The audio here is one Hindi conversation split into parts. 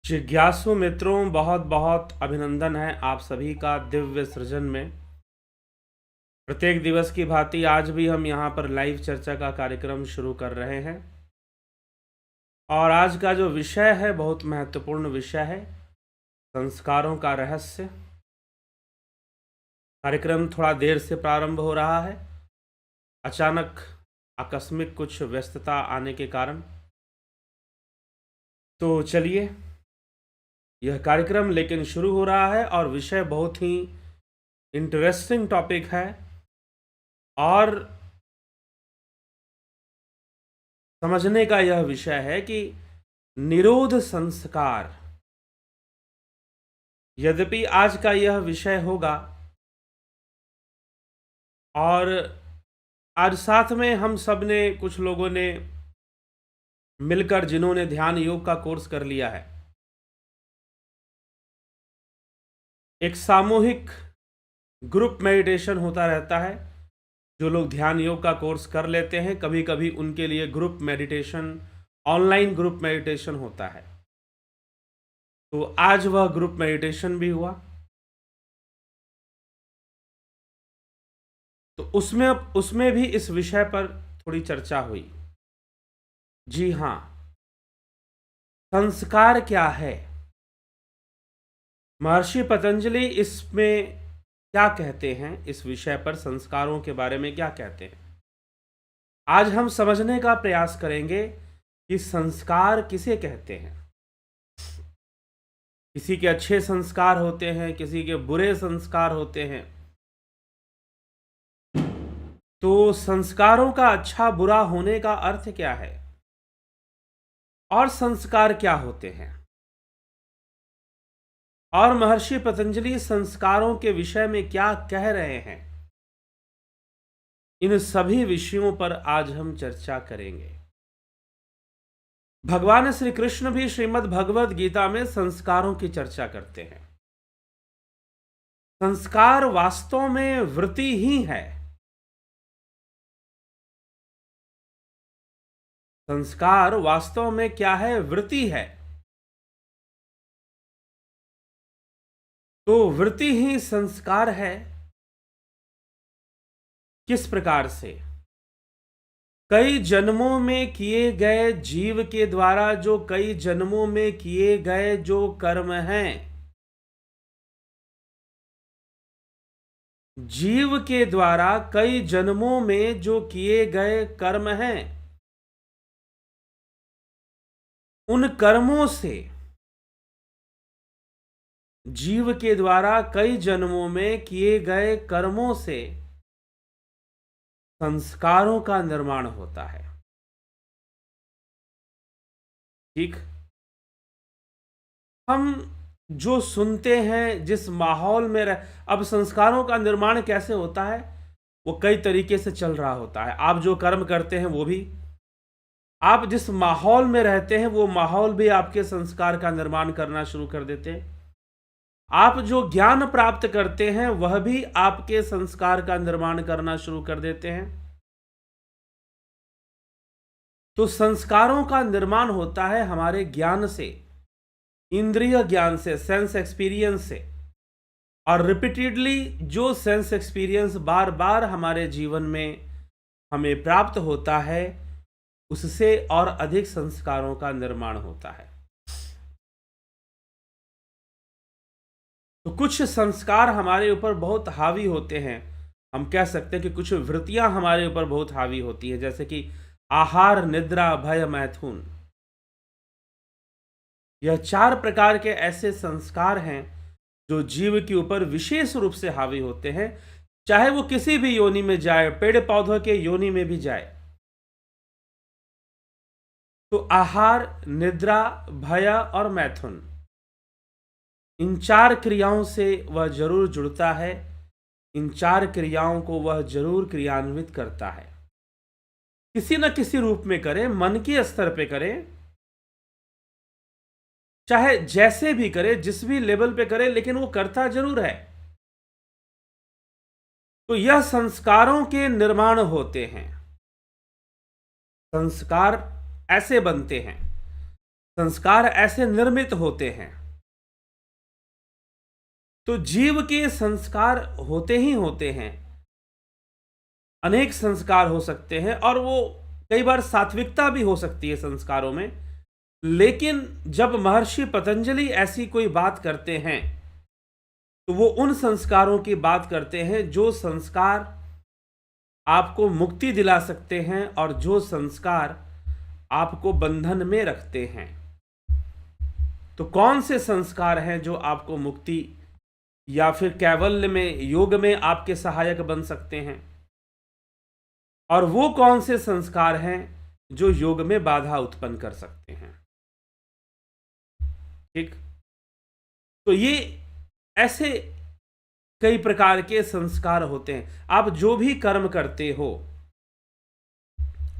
जिज्ञासु मित्रों, बहुत बहुत अभिनंदन है आप सभी का दिव्य सृजन में। प्रत्येक दिवस की भांति आज भी हम यहाँ पर लाइव चर्चा का कार्यक्रम शुरू कर रहे हैं और आज का जो विषय है बहुत महत्वपूर्ण विषय है, संस्कारों का रहस्य। कार्यक्रम थोड़ा देर से प्रारंभ हो रहा है, अचानक आकस्मिक कुछ व्यस्तता आने के कारण। तो चलिए, यह कार्यक्रम लेकिन शुरू हो रहा है और विषय बहुत ही इंटरेस्टिंग टॉपिक है और समझने का यह विषय है कि निरोध संस्कार। यद्यपि आज का यह विषय होगा और आज साथ में हम सब ने, कुछ लोगों ने मिलकर, जिन्होंने ध्यान योग का कोर्स कर लिया है, एक सामूहिक ग्रुप मेडिटेशन होता रहता है। जो लोग ध्यान योग का कोर्स कर लेते हैं, कभी कभी उनके लिए group meditation, online group meditation होता है। तो आज वह ग्रुप मेडिटेशन भी हुआ, तो उसमें भी इस विषय पर थोड़ी चर्चा हुई। जी हाँ, संस्कार क्या है, महर्षि पतंजलि इसमें क्या कहते हैं, इस विषय पर संस्कारों के बारे में क्या कहते हैं, आज हम समझने का प्रयास करेंगे कि संस्कार किसे कहते हैं। किसी के अच्छे संस्कार होते हैं, किसी के बुरे संस्कार होते हैं। तो संस्कारों का अच्छा बुरा होने का अर्थ क्या है और संस्कार क्या होते हैं, और महर्षि पतंजलि संस्कारों के विषय में क्या कह रहे हैं, इन सभी विषयों पर आज हम चर्चा करेंगे। भगवान श्री कृष्ण भी श्रीमद् भगवद गीता में संस्कारों की चर्चा करते हैं। संस्कार वास्तव में वृत्ति ही है। संस्कार वास्तव में क्या है? वृत्ति है। तो वृत्ति ही संस्कार है। किस प्रकार से? कई जन्मों में किए गए, जीव के द्वारा जो कई जन्मों में किए गए जो कर्म हैं, जीव के द्वारा कई जन्मों में जो किए गए कर्म हैं, उन कर्मों से, जीव के द्वारा कई जन्मों में किए गए कर्मों से संस्कारों का निर्माण होता है। ठीक, हम जो सुनते हैं, जिस माहौल में अब संस्कारों का निर्माण कैसे होता है, वो कई तरीके से चल रहा होता है। आप जो कर्म करते हैं वो भी, आप जिस माहौल में रहते हैं वो माहौल भी आपके संस्कार का निर्माण करना शुरू कर देते हैं। आप जो ज्ञान प्राप्त करते हैं वह भी आपके संस्कार का निर्माण करना शुरू कर देते हैं। तो संस्कारों का निर्माण होता है हमारे ज्ञान से, इंद्रिय ज्ञान से, सेंस एक्सपीरियंस से। और रिपीटेडली जो सेंस एक्सपीरियंस बार बार हमारे जीवन में हमें प्राप्त होता है, उससे और अधिक संस्कारों का निर्माण होता है। तो कुछ संस्कार हमारे ऊपर बहुत हावी होते हैं। हम कह सकते हैं कि कुछ वृत्तियां हमारे ऊपर बहुत हावी होती हैं, जैसे कि आहार, निद्रा, भय, मैथुन। यह 4 प्रकार के ऐसे संस्कार हैं जो जीव के ऊपर विशेष रूप से हावी होते हैं, चाहे वो किसी भी योनि में जाए, पेड़ पौधों के योनि में भी जाए। तो आहार, निद्रा, भय और मैथुन, इन 4 क्रियाओं से वह जरूर जुड़ता है। इन 4 क्रियाओं को वह जरूर क्रियान्वित करता है, किसी न किसी रूप में करे, मन के स्तर पे करे, चाहे जैसे भी करे, जिस भी लेवल पे करे, लेकिन वो करता जरूर है। तो यह संस्कारों के निर्माण होते हैं। संस्कार ऐसे बनते हैं। संस्कार ऐसे निर्मित होते हैं। तो जीव के संस्कार होते ही होते हैं, अनेक संस्कार हो सकते हैं, और वो कई बार सात्विकता भी हो सकती है संस्कारों में। लेकिन जब महर्षि पतंजलि ऐसी कोई बात करते हैं तो वो उन संस्कारों की बात करते हैं जो संस्कार आपको मुक्ति दिला सकते हैं और जो संस्कार आपको बंधन में रखते हैं। तो कौन से संस्कार हैं जो आपको मुक्ति या फिर कैवल्य में, योग में आपके सहायक बन सकते हैं, और वो कौन से संस्कार हैं जो योग में बाधा उत्पन्न कर सकते हैं। ठीक, तो ये ऐसे कई प्रकार के संस्कार होते हैं। आप जो भी कर्म करते हो,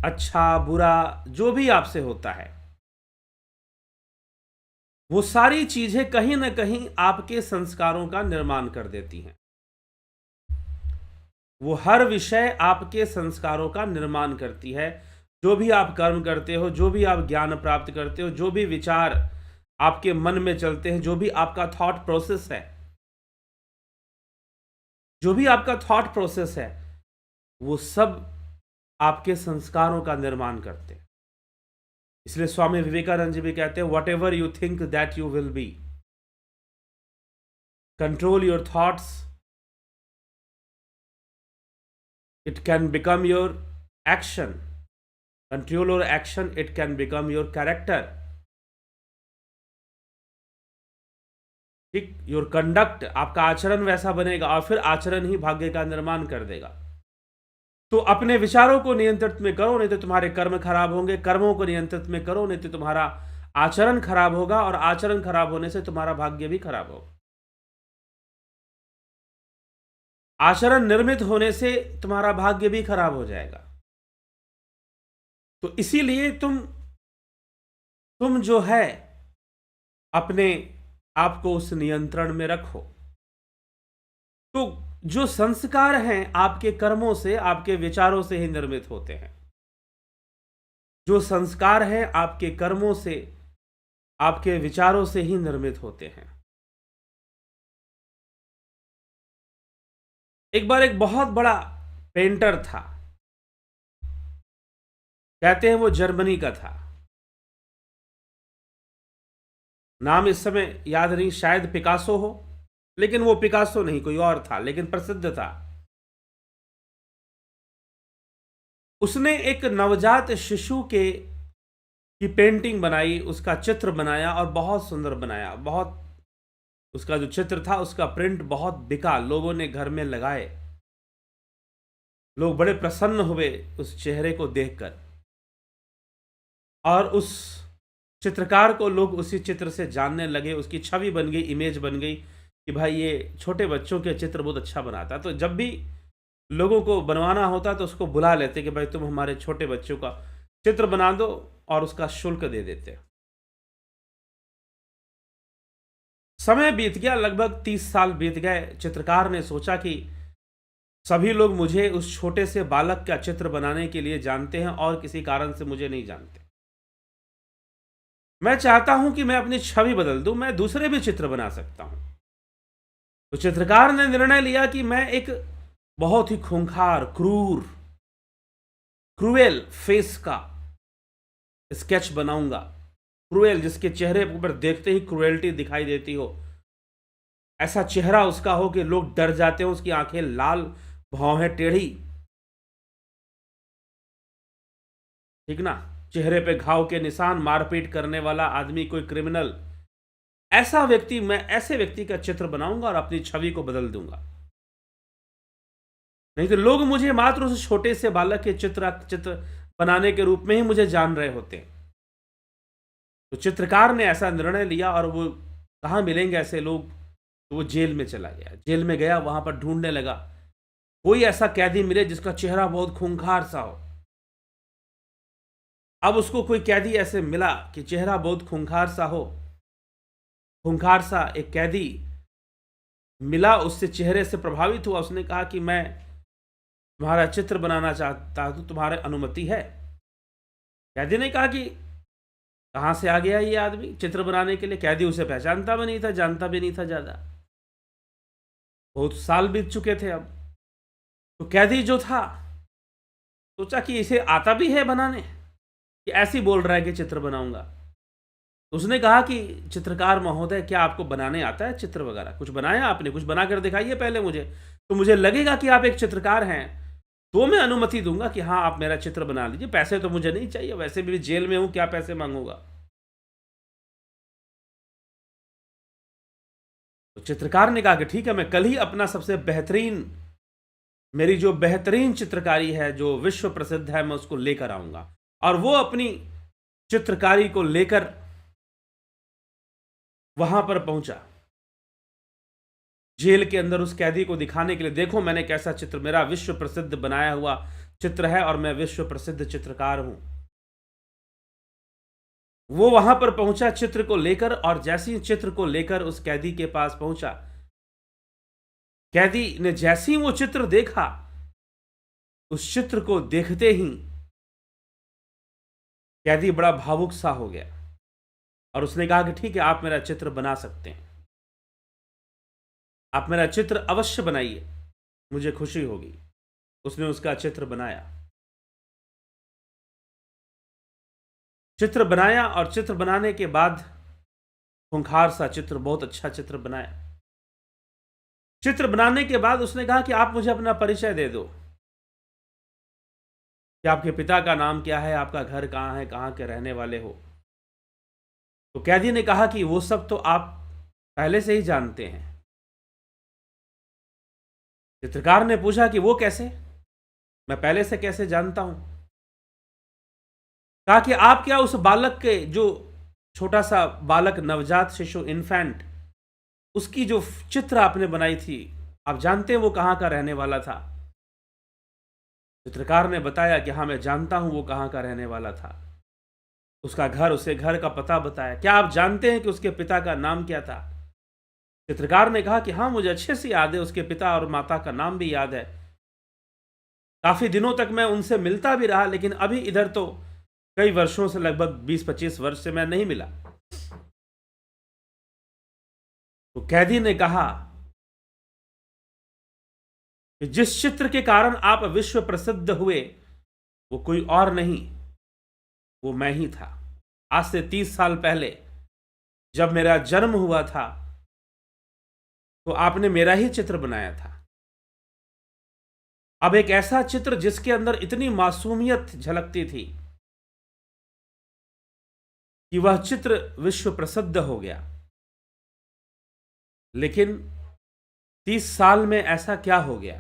अच्छा बुरा जो भी आपसे होता है, वो सारी चीजें कहीं ना कहीं आपके संस्कारों का निर्माण कर देती हैं। वो हर विषय आपके संस्कारों का निर्माण करती है। जो भी आप कर्म करते हो, जो भी आप ज्ञान प्राप्त करते हो, जो भी विचार आपके मन में चलते हैं, जो भी आपका थॉट प्रोसेस है, जो भी आपका थॉट प्रोसेस है, वो सब आपके संस्कारों का निर्माण करते हैं। इसलिए स्वामी विवेकानंद जी भी कहते हैं, what ever you think that you will be, control your thoughts, it can become your action. Control your action, it can become your character. ठीक, योर कंडक्ट, आपका आचरण वैसा बनेगा और फिर आचरण ही भाग्य का निर्माण कर देगा। तो अपने विचारों को नियंत्रित में करो, नहीं तो तुम्हारे कर्म खराब होंगे। कर्मों को नियंत्रित में करो, नहीं तो तुम्हारा आचरण खराब होगा, और आचरण खराब होने से तुम्हारा भाग्य भी खराब होगा। आचरण निर्मित होने से तुम्हारा भाग्य भी खराब हो जाएगा। तो इसीलिए तुम जो है अपने आप को उस नियंत्रण में रखो। तो जो संस्कार हैं आपके कर्मों से, आपके विचारों से ही निर्मित होते हैं। जो संस्कार हैं आपके कर्मों से, आपके विचारों से ही निर्मित होते हैं। एक बार एक बहुत बड़ा पेंटर था, कहते हैं वो जर्मनी का था। नाम इस समय याद नहीं, शायद पिकासो हो, लेकिन वो पिकासो नहीं, कोई और था, लेकिन प्रसिद्ध था। उसने एक नवजात शिशु की पेंटिंग बनाई, उसका चित्र बनाया और बहुत सुंदर बनाया। बहुत, उसका जो चित्र था उसका प्रिंट बहुत बिका, लोगों ने घर में लगाए। लोग बड़े प्रसन्न हुए उस चेहरे को देखकर, और उस चित्रकार को लोग उसी चित्र से जानने लगे। उसकी छवि बन गई, इमेज बन गई कि भाई ये छोटे बच्चों के चित्र बहुत अच्छा बनाता। तो जब भी लोगों को बनवाना होता तो उसको बुला लेते कि भाई तुम हमारे छोटे बच्चों का चित्र बना दो, और उसका शुल्क दे देते। समय बीत गया, लगभग 30 साल बीत गए। चित्रकार ने सोचा कि सभी लोग मुझे उस छोटे से बालक का चित्र बनाने के लिए जानते हैं और किसी कारण से मुझे नहीं जानते। मैं चाहता हूं कि मैं अपनी छवि बदल दूं, मैं दूसरे भी चित्र बना सकता हूं। तो चित्रकार ने निर्णय लिया कि मैं एक बहुत ही खूंखार, क्रूएल फेस का स्केच बनाऊंगा। क्रूएल, जिसके चेहरे पर देखते ही क्रूएल्टी दिखाई देती हो, ऐसा चेहरा उसका हो कि लोग डर जाते हो। उसकी आंखें लाल, भौहें टेढ़ी, ठीक ना, चेहरे पे घाव के निशान, मारपीट करने वाला आदमी, कोई क्रिमिनल। ऐसा व्यक्ति, मैं ऐसे व्यक्ति का चित्र बनाऊंगा और अपनी छवि को बदल दूंगा। नहीं तो लोग मुझे मात्र उस छोटे से बालक के चित्र बनाने के रूप में ही मुझे जान रहे होते हैं। तो चित्रकार ने ऐसा निर्णय लिया, और वो कहाँ मिलेंगे ऐसे लोग, तो वो जेल में चला गया। जेल में गया, वहां पर ढूंढने लगा कोई ऐसा कैदी मिले जिसका चेहरा बहुत खूंखार सा हो। अब उसको कोई कैदी ऐसे मिला कि चेहरा बहुत खूंखार सा हो। खूंखार सा एक कैदी मिला, उससे चेहरे से प्रभावित हुआ। उसने कहा कि मैं तुम्हारा चित्र बनाना चाहता हूं, तुम्हारी अनुमति है? कैदी ने कहा कि कहाँ से आ गया ये आदमी चित्र बनाने के लिए? कैदी उसे पहचानता भी नहीं था, जानता भी नहीं था ज़्यादा। बहुत साल बीत चुके थे अब। तो कैदी जो था सोचा कि इसे आता भी है बनाने, कि ऐसे ही बोल रहा है कि चित्र बनाऊंगा। तो उसने कहा कि चित्रकार महोदय, क्या आपको बनाने आता है चित्र वगैरह? कुछ बनाया आपने? कुछ बना कर दिखाइए पहले मुझे, तो मुझे लगेगा कि आप एक चित्रकार हैं, तो मैं अनुमति दूंगा कि हाँ आप मेरा चित्र बना लीजिए। पैसे तो मुझे नहीं चाहिए, वैसे भी जेल में हूं, क्या पैसे मांगूंगा। तो चित्रकार ने कहा कि ठीक है, मैं कल ही अपना सबसे बेहतरीन, मेरी जो बेहतरीन चित्रकारी है जो विश्व प्रसिद्ध है, मैं उसको लेकर आऊंगा। और वो अपनी चित्रकारी को लेकर वहां पर पहुंचा, जेल के अंदर उस कैदी को दिखाने के लिए, देखो मैंने कैसा चित्र, मेरा विश्व प्रसिद्ध बनाया हुआ चित्र है और मैं विश्व प्रसिद्ध चित्रकार हूं। वो वहां पर पहुंचा चित्र को लेकर, और जैसे ही चित्र को लेकर उस कैदी के पास पहुंचा, कैदी ने जैसे ही वो चित्र देखा, उस चित्र को देखते ही कैदी बड़ा भावुक सा हो गया और उसने कहा कि ठीक है, आप मेरा चित्र बना सकते हैं, आप मेरा चित्र अवश्य बनाइए, मुझे खुशी होगी। उसने उसका चित्र बनाया, चित्र बनाया, और चित्र बनाने के बाद खूंखार सा चित्र, बहुत अच्छा चित्र बनाया। चित्र बनाने के बाद उसने कहा कि आप मुझे अपना परिचय दे दो, कि आपके पिता का नाम क्या है, आपका घर कहाँ है, कहाँ के रहने वाले हो। तो कैदी ने कहा कि वो सब तो आप पहले से ही जानते हैं। चित्रकार ने पूछा कि वो कैसे, मैं पहले से कैसे जानता हूं? कहा कि आप क्या उस बालक के, जो छोटा सा बालक, नवजात शिशु, इन्फेंट, उसकी जो चित्र आपने बनाई थी, आप जानते हैं वो कहाँ का रहने वाला था? चित्रकार ने बताया कि हाँ मैं जानता हूं वो कहाँ का रहने वाला था, उसका घर, उसे घर का पता बताया। क्या आप जानते हैं कि उसके पिता का नाम क्या था? चित्रकार ने कहा कि हाँ मुझे अच्छे से याद है, उसके पिता और माता का नाम भी याद है, काफी दिनों तक मैं उनसे मिलता भी रहा, लेकिन अभी इधर तो कई वर्षों से, लगभग 20-25 वर्ष से मैं नहीं मिला। तो कैदी ने कहा कि जिस चित्र के कारण आप विश्व प्रसिद्ध हुए वो कोई और नहीं, वो मैं ही था। आज से 30 साल पहले जब मेरा जन्म हुआ था, तो आपने मेरा ही चित्र बनाया था। अब एक ऐसा चित्र जिसके अंदर इतनी मासूमियत झलकती थी कि वह चित्र विश्व प्रसिद्ध हो गया। लेकिन 30 साल में ऐसा क्या हो गया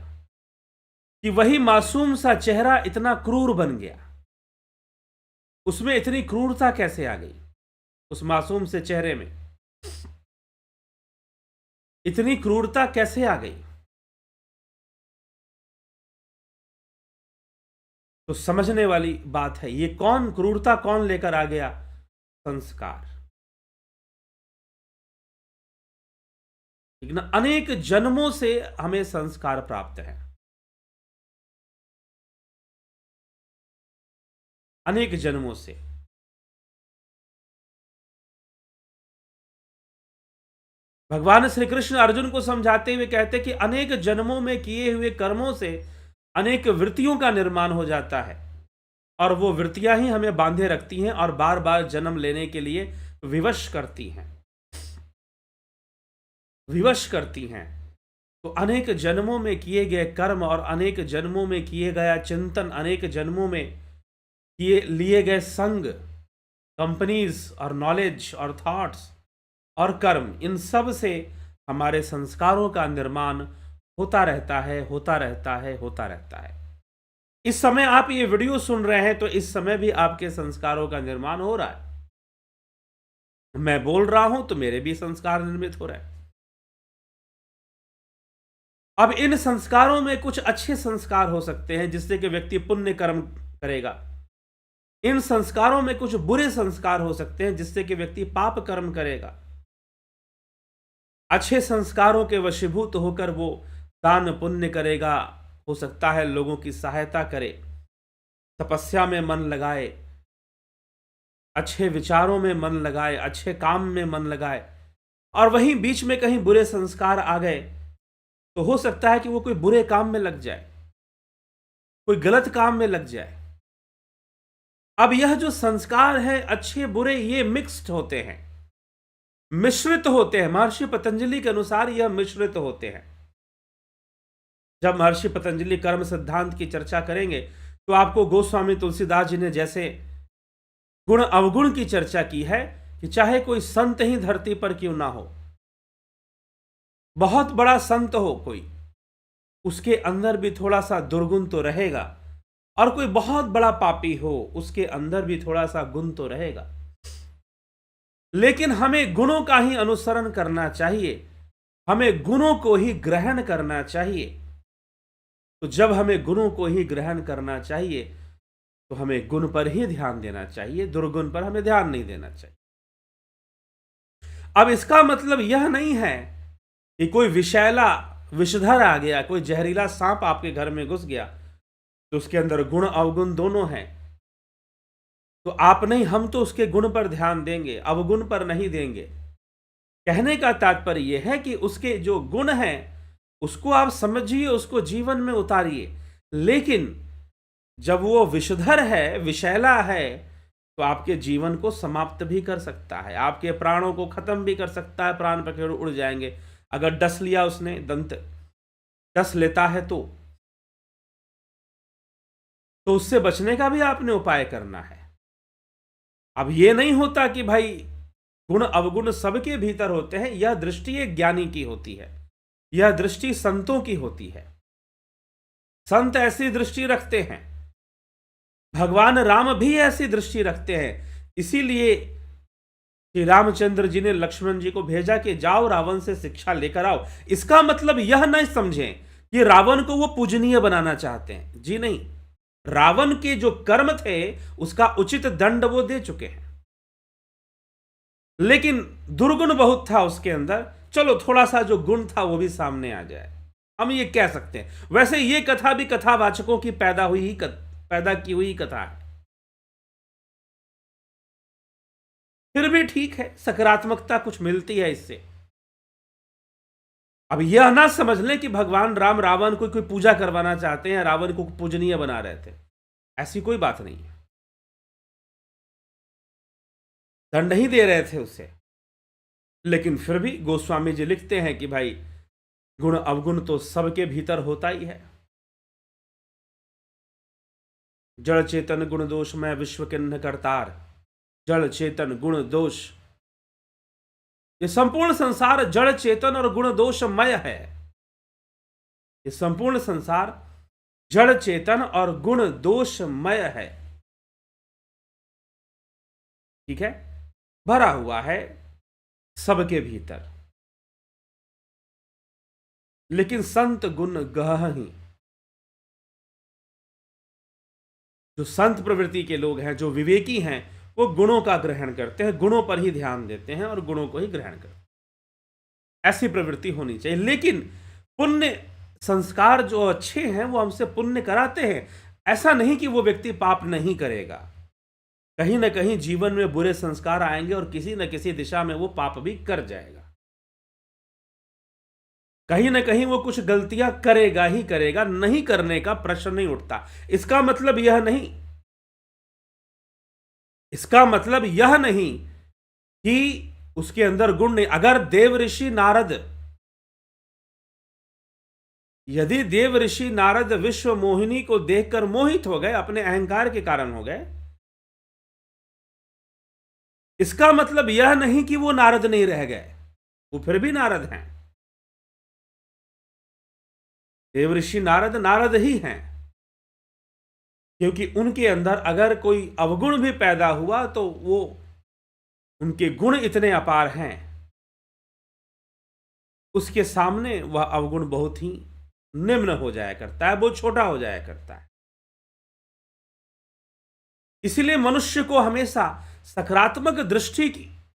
कि वही मासूम सा चेहरा इतना क्रूर बन गया? उसमें इतनी क्रूरता कैसे आ गई? उस मासूम से चेहरे में इतनी क्रूरता कैसे आ गई? तो समझने वाली बात है, ये कौन क्रूरता कौन लेकर आ गया? संस्कार। लेकिन अनेक जन्मों से हमें संस्कार प्राप्त है, अनेक जन्मों से। भगवान श्री कृष्ण अर्जुन को समझाते हुए कहते कि अनेक जन्मों में किए हुए कर्मों से अनेक वृत्तियों का निर्माण हो जाता है, और वो वृत्तियां ही हमें बांधे रखती हैं और बार बार जन्म लेने के लिए विवश करती हैं, विवश करती हैं। तो अनेक जन्मों में किए गए कर्म और अनेक जन्मों में किए गया चिंतन, अनेक जन्मों में किए लिए गए संग, कंपनीज और नॉलेज और थॉट्स और कर्म, इन सब से हमारे संस्कारों का निर्माण होता रहता है, होता रहता है, होता रहता है। इस समय आप ये वीडियो सुन रहे हैं तो इस समय भी आपके संस्कारों का निर्माण हो रहा है। मैं बोल रहा हूं तो मेरे भी संस्कार निर्मित हो रहे हैं। अब इन संस्कारों में कुछ अच्छे संस्कार हो सकते हैं जिससे कि व्यक्ति पुण्य कर्म करेगा, इन संस्कारों में कुछ बुरे संस्कार हो सकते हैं जिससे कि व्यक्ति पाप कर्म करेगा। अच्छे संस्कारों के वशीभूत होकर वो दान पुण्य करेगा, हो सकता है लोगों की सहायता करे, तपस्या में मन लगाए, अच्छे विचारों में मन लगाए, अच्छे काम में मन लगाए, और वहीं बीच में कहीं बुरे संस्कार आ गए तो हो सकता है कि वो कोई बुरे काम में लग जाए, कोई गलत काम में लग जाए। अब यह जो संस्कार है अच्छे बुरे, ये मिक्स्ड होते हैं, मिश्रित होते हैं। महर्षि पतंजलि के अनुसार यह मिश्रित होते हैं। जब महर्षि पतंजलि कर्म सिद्धांत की चर्चा करेंगे तो आपको गोस्वामी तुलसीदास जी ने जैसे गुण अवगुण की चर्चा की है कि चाहे कोई संत ही धरती पर क्यों ना हो, बहुत बड़ा संत हो कोई, उसके अंदर भी थोड़ा सा दुर्गुण तो रहेगा, और कोई बहुत बड़ा पापी हो उसके अंदर भी थोड़ा सा गुण तो रहेगा। लेकिन हमें गुणों का ही अनुसरण करना चाहिए, हमें गुणों को ही ग्रहण करना चाहिए। तो जब हमें गुणों को ही ग्रहण करना चाहिए तो हमें गुण पर ही ध्यान देना चाहिए, दुर्गुण पर हमें ध्यान नहीं देना चाहिए। अब इसका मतलब यह नहीं है कि कोई विषैला विषधर आ गया, कोई जहरीला सांप आपके घर में घुस गया तो उसके अंदर गुण अवगुण दोनों हैं, तो आप नहीं, हम तो उसके गुण पर ध्यान देंगे, अवगुण पर नहीं देंगे। कहने का तात्पर्य यह है कि उसके जो गुण हैं उसको आप समझिए, उसको जीवन में उतारिए। लेकिन जब वो विषधर है, विषैला है, तो आपके जीवन को समाप्त भी कर सकता है, आपके प्राणों को खत्म भी कर सकता है, प्राण पखेरु उड़ जाएंगे। अगर डस लिया उसने, दंत डस लेता है तो उससे बचने का भी आपने उपाय करना है। अब यह नहीं होता कि भाई गुण अवगुण सबके भीतर होते हैं, यह दृष्टि एक ज्ञानी की होती है, यह दृष्टि संतों की होती है। संत ऐसी दृष्टि रखते हैं, भगवान राम भी ऐसी दृष्टि रखते हैं। इसीलिए श्री रामचंद्र जी ने लक्ष्मण जी को भेजा कि जाओ रावण से शिक्षा लेकर आओ। इसका मतलब यह नहीं समझें कि रावण को वो पूजनीय बनाना चाहते हैं, जी नहीं। रावण के जो कर्म थे उसका उचित दंड वो दे चुके हैं, लेकिन दुर्गुण बहुत था उसके अंदर, चलो थोड़ा सा जो गुण था वो भी सामने आ जाए, हम ये कह सकते हैं। वैसे ये कथा भी कथावाचकों की पैदा की हुई कथा है, फिर भी ठीक है, सकारात्मकता कुछ मिलती है इससे। अब यह ना समझ लें कि भगवान राम रावण को कोई पूजा करवाना चाहते हैं, रावण को पूजनीय बना रहे थे, ऐसी कोई बात नहीं है। दंड ही दे रहे थे उसे, लेकिन फिर भी गोस्वामी जी लिखते हैं कि भाई गुण अवगुण तो सबके भीतर होता ही है। जड़ चेतन गुण दोष में विश्व किन्ह करतार, जड़ चेतन गुण दोष, ये संपूर्ण संसार जड़ चेतन और गुण दोषमय है। ये संपूर्ण संसार जड़ चेतन और गुण दोषमय है, ठीक है, भरा हुआ है सबके भीतर। लेकिन संत गुण गहहि, जो संत प्रवृत्ति के लोग हैं, जो विवेकी हैं, वो गुणों का ग्रहण करते हैं, गुणों पर ही ध्यान देते हैं और गुणों को ही ग्रहण करते हैं। ऐसी प्रवृत्ति होनी चाहिए। लेकिन पुण्य संस्कार जो अच्छे हैं वो हमसे पुण्य कराते हैं, ऐसा नहीं कि वो व्यक्ति पाप नहीं करेगा। कहीं ना कहीं जीवन में बुरे संस्कार आएंगे और किसी न किसी दिशा में वो पाप भी कर जाएगा, कहीं ना कहीं वो कुछ गलतियां करेगा ही करेगा, नहीं करने का प्रश्न नहीं उठता। इसका मतलब यह नहीं कि उसके अंदर गुण नहीं। अगर यदि देव ऋषि नारद विश्व मोहिनी को देखकर मोहित हो गए, अपने अहंकार के कारण हो गए, इसका मतलब यह नहीं कि वो नारद नहीं रह गए, वो फिर भी नारद हैं। देवऋषि नारद ही हैं, क्योंकि उनके अंदर अगर कोई अवगुण भी पैदा हुआ तो वो, उनके गुण इतने अपार हैं, उसके सामने वह अवगुण बहुत ही निम्न हो जाया करता है, बहुत छोटा हो जाया करता है। इसलिए मनुष्य को हमेशा सकारात्मक दृष्टि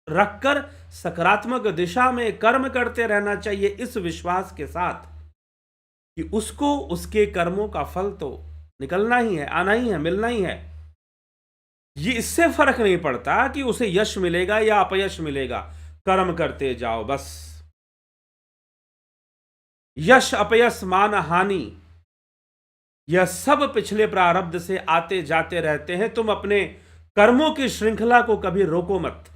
रखकर सकारात्मक दिशा में कर्म करते रहना चाहिए, इस विश्वास के साथ कि उसको उसके कर्मों का फल तो निकलना ही है, आना ही है, मिलना ही है। ये इससे फर्क नहीं पड़ता कि उसे यश मिलेगा या अपयश मिलेगा, कर्म करते जाओ बस। यश अपयश मान हानि यह सब पिछले प्रारब्ध से आते जाते रहते हैं। तुम अपने कर्मों की श्रृंखला को कभी रोको मत,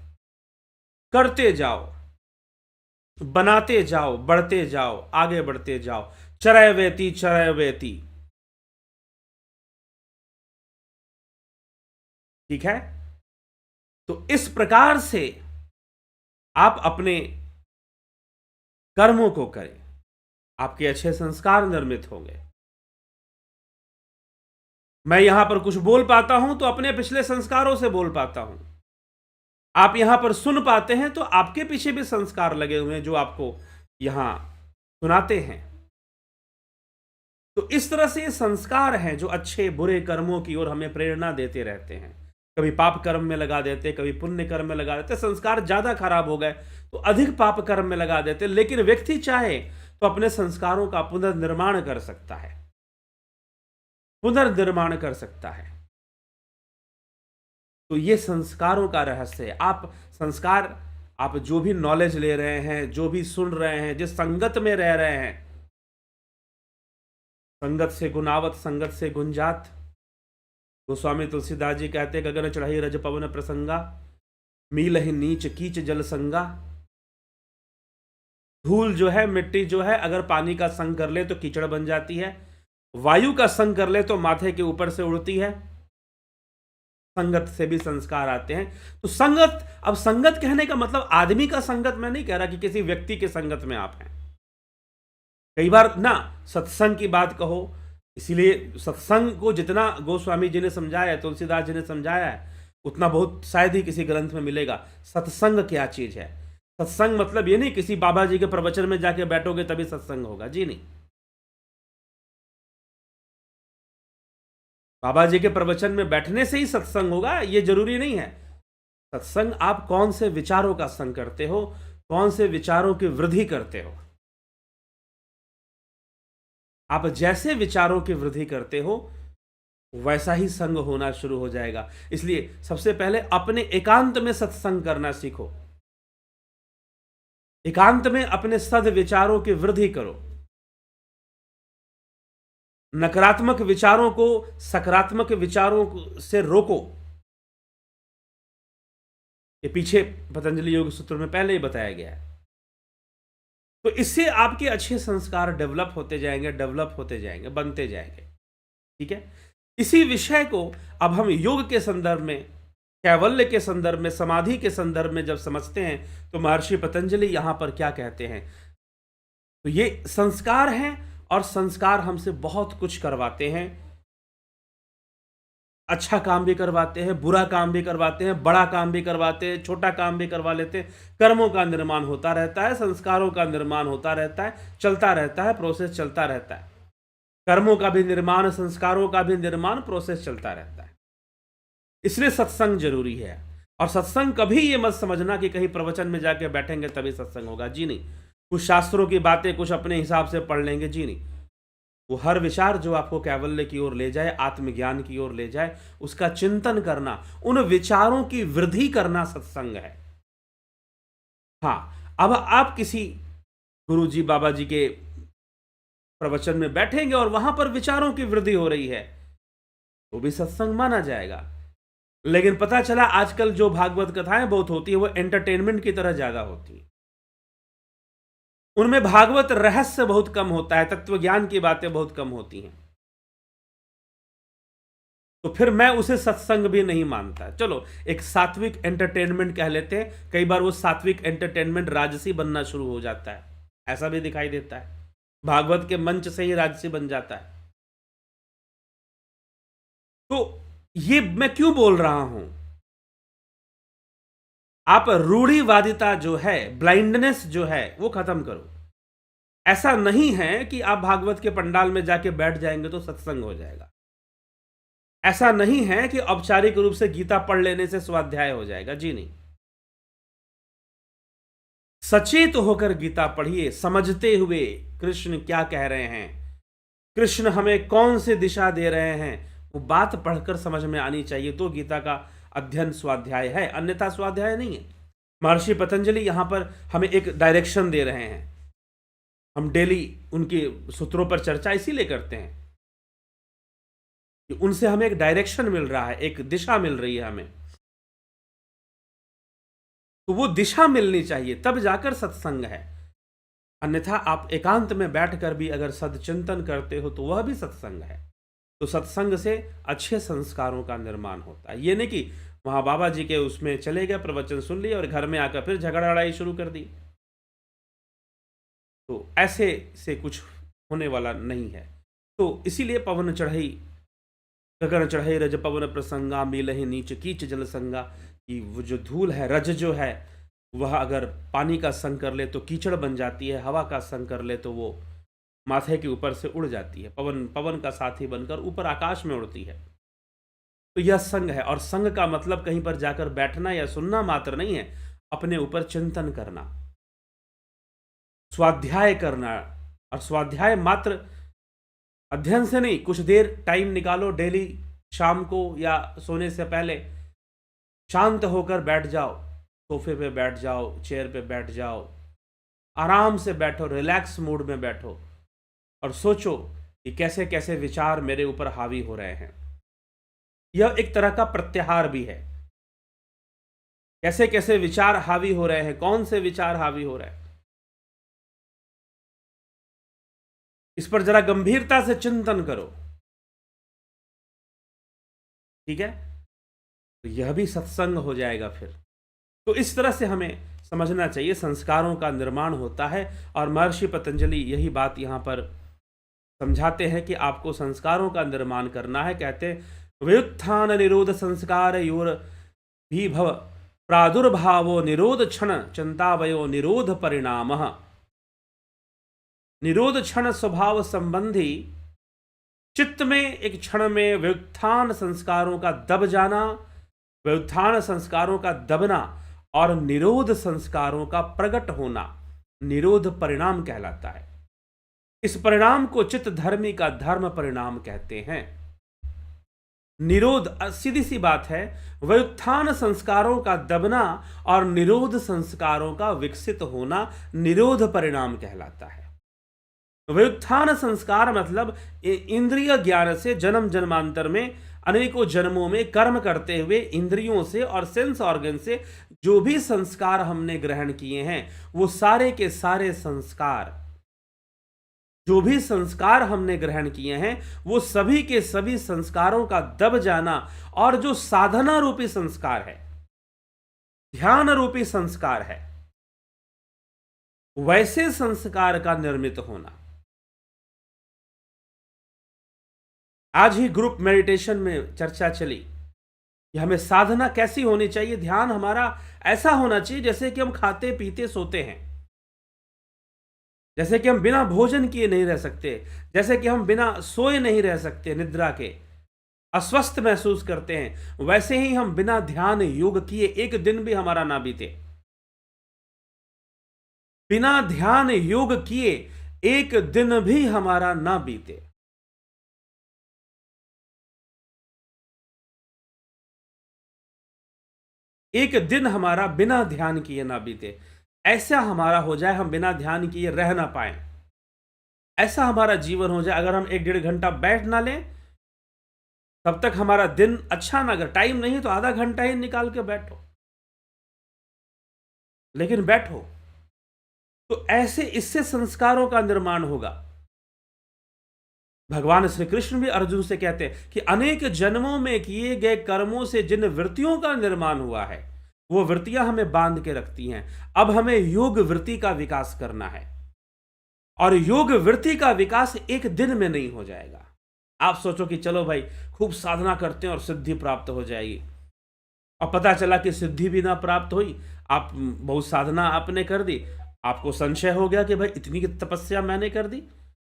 करते जाओ, बनाते जाओ, बढ़ते जाओ, आगे बढ़ते जाओ। चरैवेति चरैवेति। ठीक है। तो इस प्रकार से आप अपने कर्मों को करें, आपके अच्छे संस्कार निर्मित होंगे। मैं यहां पर कुछ बोल पाता हूं तो अपने पिछले संस्कारों से बोल पाता हूं। आप यहां पर सुन पाते हैं तो आपके पीछे भी संस्कार लगे हुए हैं जो आपको यहां सुनाते हैं। तो इस तरह से ये संस्कार हैं जो अच्छे बुरे कर्मों की ओर हमें प्रेरणा देते रहते हैं। कभी पाप कर्म में लगा देते, कभी पुण्य कर्म में लगा देते। संस्कार ज्यादा खराब हो गए तो अधिक पाप कर्म में लगा देते। लेकिन व्यक्ति चाहे तो अपने संस्कारों का पुनर्निर्माण कर सकता है, पुनर्निर्माण कर सकता है। तो ये संस्कारों का रहस्य है। आप संस्कार, आप जो भी नॉलेज ले रहे हैं, जो भी सुन रहे हैं, जिस संगत में रह रहे हैं, संगत से गुनावत संगत से गुंजात। गोस्वामी तुलसीदास जी कहते हैं, गगन चढ़ाई रज पवन प्रसंगा, मीलहि नीच कीच जल संगा। धूल जो है, मिट्टी जो है, अगर पानी का संग कर ले तो कीचड़ बन जाती है, वायु का संग कर ले तो माथे के ऊपर से उड़ती है। संगत से भी संस्कार आते हैं। तो संगत, अब संगत कहने का मतलब आदमी का संगत मैं नहीं कह रहा कि किसी व्यक्ति के संगत में आप हैं। कई बार ना सत्संग की बात कहो, इसीलिए सत्संग को जितना गोस्वामी जी ने समझाया है, तुलसीदास जी ने समझाया है, उतना बहुत शायद ही किसी ग्रंथ में मिलेगा। सत्संग क्या चीज है? सत्संग मतलब ये नहीं किसी बाबा जी के प्रवचन में जाके बैठोगे तभी सत्संग होगा, जी नहीं। बाबा जी के प्रवचन में बैठने से ही सत्संग होगा ये जरूरी नहीं है। सत्संग आप कौन से विचारों का संग करते हो, कौन से विचारों की वृद्धि करते हो। आप जैसे विचारों की वृद्धि करते हो वैसा ही संग होना शुरू हो जाएगा। इसलिए सबसे पहले अपने एकांत में सत्संग करना सीखो, एकांत में अपने सद विचारों की वृद्धि करो। नकारात्मक विचारों को सकारात्मक विचारों से रोको। ये पीछे पतंजलि योग सूत्र में पहले ही बताया गया है। तो इससे आपके अच्छे संस्कार डेवलप होते जाएंगे, डेवलप होते जाएंगे, बनते जाएंगे। ठीक है। इसी विषय को अब हम योग के संदर्भ में, कैवल्य के संदर्भ में, समाधि के संदर्भ में जब समझते हैं तो महर्षि पतंजलि यहां पर क्या कहते हैं। तो ये संस्कार हैं और संस्कार हमसे बहुत कुछ करवाते हैं। अच्छा काम भी करवाते हैं, बुरा काम भी करवाते हैं, बड़ा काम भी करवाते हैं, छोटा काम भी करवा लेते हैं। कर्मों का निर्माण होता रहता है, संस्कारों का निर्माण होता रहता है, चलता रहता है, प्रोसेस चलता रहता है। कर्मों का भी निर्माण, संस्कारों का भी निर्माण, प्रोसेस चलता रहता है। इसलिए सत्संग जरूरी है। और सत्संग कभी ये मत समझना कि कहीं प्रवचन में जाके बैठेंगे तभी सत्संग होगा, जी नहीं। कुछ शास्त्रों की बातें कुछ अपने हिसाब से पढ़ लेंगे, जी नहीं। वो हर विचार जो आपको कैवल्य की ओर ले जाए, आत्मज्ञान की ओर ले जाए, उसका चिंतन करना, उन विचारों की वृद्धि करना सत्संग है। हाँ, अब आप किसी गुरु जी, बाबा जी के प्रवचन में बैठेंगे और वहां पर विचारों की वृद्धि हो रही है तो भी सत्संग माना जाएगा। लेकिन पता चला आजकल जो भागवत कथाएं बहुत होती है वो एंटरटेनमेंट की तरह ज्यादा होती है। उनमें भागवत रहस्य बहुत कम होता है, तत्व ज्ञान की बातें बहुत कम होती हैं। तो फिर मैं उसे सत्संग भी नहीं मानता। चलो एक सात्विक एंटरटेनमेंट कह लेते हैं। कई बार वो सात्विक एंटरटेनमेंट राजसी बनना शुरू हो जाता है, ऐसा भी दिखाई देता है। भागवत के मंच से ही राजसी बन जाता है। तो ये मैं क्यों बोल रहा हूं? आप रूढ़िवादिता जो है, ब्लाइंडनेस जो है, वो खत्म करो। ऐसा नहीं है कि आप भागवत के पंडाल में जाके बैठ जाएंगे तो सत्संग हो जाएगा। ऐसा नहीं है कि औपचारिक रूप से गीता पढ़ लेने से स्वाध्याय हो जाएगा, जी नहीं। सचेत होकर गीता पढ़िए, समझते हुए कृष्ण क्या कह रहे हैं, कृष्ण हमें कौन सी दिशा दे रहे हैं, वो बात पढ़कर समझ में आनी चाहिए, तो गीता का अध्ययन स्वाध्याय है, अन्यथा स्वाध्याय नहीं है। महर्षि पतंजलि यहाँ पर हमें एक डायरेक्शन दे रहे हैं। हम डेली उनके सूत्रों पर चर्चा इसीलिए करते हैं कि उनसे हमें एक डायरेक्शन मिल रहा है, एक दिशा मिल रही है हमें। तो वो दिशा मिलनी चाहिए, तब जाकर सत्संग है। अन्यथा आप एकांत में बैठकर भी अगर सदचिंतन करते हो तो वह भी सत्संग है। तो सत्संग से अच्छे संस्कारों का निर्माण होता है। ये नहीं कि वहां बाबा जी के उसमें चले गए, प्रवचन सुन लिए और घर में आकर फिर झगड़ा लड़ाई शुरू कर दी। तो ऐसे से कुछ होने वाला नहीं है। तो इसीलिए पवन चढ़ई गगन चढ़ई रज पवन प्रसंगा, मिलहि नीच कीच जल संगा, कि वो जो धूल है, रज जो है, वह अगर पानी का संग कर ले तो कीचड़ बन जाती है, हवा का संग कर ले तो वो माथे के ऊपर से उड़ जाती है, पवन का साथी बनकर ऊपर आकाश में उड़ती है। तो यह संग है। और संग का मतलब कहीं पर जाकर बैठना या सुनना मात्र नहीं है, अपने ऊपर चिंतन करना, स्वाध्याय करना। और स्वाध्याय मात्र अध्ययन से नहीं, कुछ देर टाइम निकालो डेली, शाम को या सोने से पहले शांत होकर बैठ जाओ, सोफे पे बैठ जाओ, चेयर पे बैठ जाओ, आराम से बैठो, रिलैक्स मूड में बैठो और सोचो कि कैसे कैसे विचार मेरे ऊपर हावी हो रहे हैं। यह एक तरह का प्रत्याहार भी है। कैसे कैसे विचार हावी हो रहे हैं, कौन से विचार हावी हो रहे हैं, इस पर जरा गंभीरता से चिंतन करो। ठीक है, तो यह भी सत्संग हो जाएगा फिर। तो इस तरह से हमें समझना चाहिए, संस्कारों का निर्माण होता है। और महर्षि पतंजलि यही बात यहाँ पर समझाते हैं कि आपको संस्कारों का निर्माण करना है। कहते हैं व्युत्थान निरोध संस्कार योर भी भव प्रादुर्भावो निरोध क्षण चिंतावयो निरोध परिणाम। निरोध क्षण स्वभाव संबंधी, चित्त में एक क्षण में व्युत्थान संस्कारों का दब जाना, व्युत्थान संस्कारों का दबना और निरोध संस्कारों का प्रकट होना निरोध परिणाम कहलाता है। इस परिणाम को चित्त धर्मी का धर्म परिणाम कहते हैं। निरोध, सीधी सी बात है, व्युत्थान संस्कारों का दबना और निरोध संस्कारों का विकसित होना निरोध परिणाम कहलाता है। व्युत्थान संस्कार मतलब इंद्रिय ज्ञान से जन्म जन्मांतर में अनेकों जन्मों में कर्म करते हुए इंद्रियों से और सेंस ऑर्गन से जो भी संस्कार हमने ग्रहण किए हैं, वो सारे के सारे संस्कार, जो भी संस्कार हमने ग्रहण किए हैं, वो सभी के सभी संस्कारों का दब जाना और जो साधना रूपी संस्कार है, ध्यान रूपी संस्कार है, वैसे संस्कार का निर्मित होना। आज ही ग्रुप मेडिटेशन में चर्चा चली कि हमें साधना कैसी होनी चाहिए। ध्यान हमारा ऐसा होना चाहिए जैसे कि हम खाते पीते सोते हैं, जैसे कि हम बिना भोजन किए नहीं रह सकते, जैसे कि हम बिना सोए नहीं रह सकते, निद्रा के अस्वस्थ महसूस करते हैं, वैसे ही हम बिना ध्यान योग किए एक दिन भी हमारा ना बीते। बिना ध्यान योग किए एक दिन भी हमारा ना बीते। एक दिन हमारा बिना ध्यान किए ना बीते। ऐसा हमारा हो जाए, हम बिना ध्यान किए रह ना पाए, ऐसा हमारा जीवन हो जाए। अगर हम 1-1.5 घंटा बैठ ना लें, तब तक हमारा दिन अच्छा ना। अगर टाइम नहीं तो आधा घंटा ही निकाल के बैठो, लेकिन बैठो। तो ऐसे इससे संस्कारों का निर्माण होगा। भगवान श्री कृष्ण भी अर्जुन से कहते हैं कि अनेक जन्मों में किए गए कर्मों से जिन वृत्तियों का निर्माण हुआ है, वो वृत्तियां हमें बांध के रखती हैं। अब हमें योग वृत्ति का विकास करना है, और योग वृत्ति का विकास एक दिन में नहीं हो जाएगा। आप सोचो कि चलो भाई खूब साधना करते हैं और सिद्धि प्राप्त हो जाएगी, और पता चला कि सिद्धि भी ना प्राप्त हुई। आप बहुत साधना आपने कर दी, आपको संशय हो गया कि भाई इतनी तपस्या मैंने कर दी,